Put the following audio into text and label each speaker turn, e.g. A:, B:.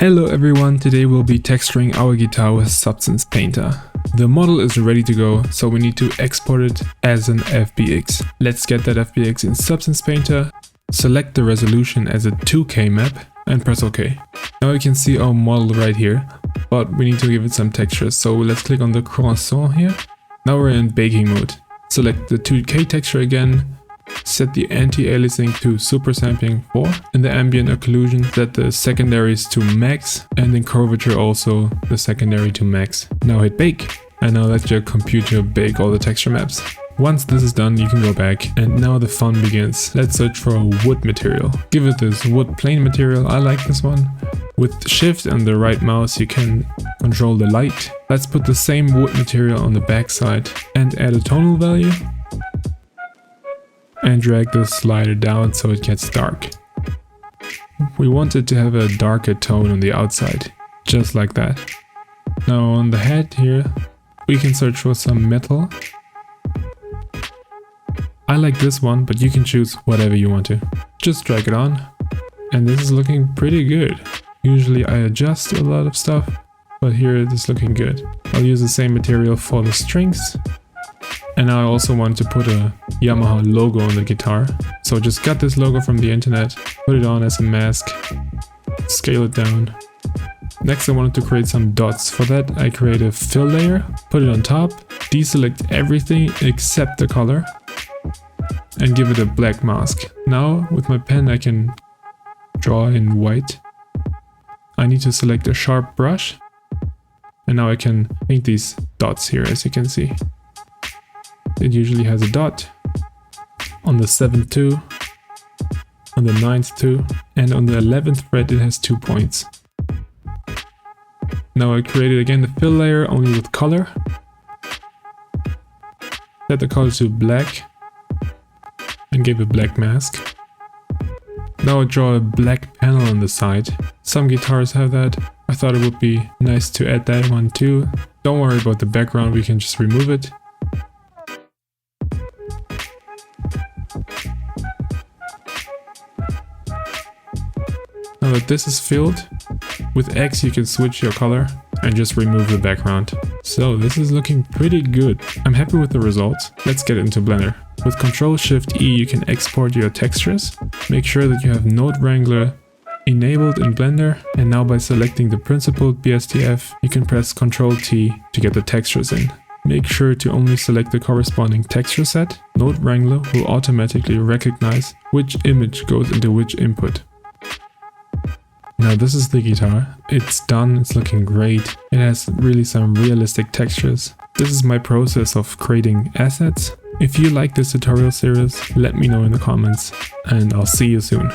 A: Hello everyone, today we'll be texturing our guitar with Substance Painter. The model is ready to go, so we need to export it as an FBX. Let's get that FBX in Substance Painter, select the resolution as a 2K map and press OK. Now you can see our model right here, but we need to give it some textures, so let's click on the croissant here. Now we're in baking mode. Select the 2K texture again. Set the anti-aliasing to super sampling 4. In the ambient occlusion, set the secondaries to max, and in curvature also the secondary to max. Now hit bake, and now let your computer bake all the texture maps. Once this is done, you can go back, and now the fun begins. Let's search for a wood material. Give it this wood plane material, I like this one. With shift and the right mouse you can control the light. Let's put the same wood material on the back side and add a tonal value. And drag the slider down so it gets dark. We want it to have a darker tone on the outside, just like that. Now on the head here, we can search for some metal. I like this one, but you can choose whatever you want to. Just drag it on, and this is looking pretty good. Usually I adjust a lot of stuff, but here it is looking good. I'll use the same material for the strings. And now I also want to put a Yamaha logo on the guitar. So just got this logo from the internet, put it on as a mask, scale it down. Next I wanted to create some dots. For that I create a fill layer, put it on top, deselect everything except the color, and give it a black mask. Now with my pen I can draw in white. I need to select a sharp brush, and now I can paint these dots here, as you can see. It usually has a dot on the 7th too, on the 9th too, and on the 11th fret it has 2 points. Now I created again the fill layer only with color. Set the color to black and give a black mask. Now I draw a black panel on the side. Some guitars have that. I thought it would be nice to add that one too. Don't worry about the background, we can just remove it. Now that this is filled, with X you can switch your color and just remove the background. So this is looking pretty good. I'm happy with the results. Let's get into Blender. With Ctrl-Shift-E you can export your textures. Make sure that you have Node Wrangler enabled in Blender, and now by selecting the principled BSTF you can press Ctrl-T to get the textures in. Make sure to only select the corresponding texture set. Node Wrangler will automatically recognize which image goes into which input. Now this is the guitar. It's done, it's looking great. It has really some realistic textures. This is my process of creating assets. If you like this tutorial series, let me know in the comments, and I'll see you soon.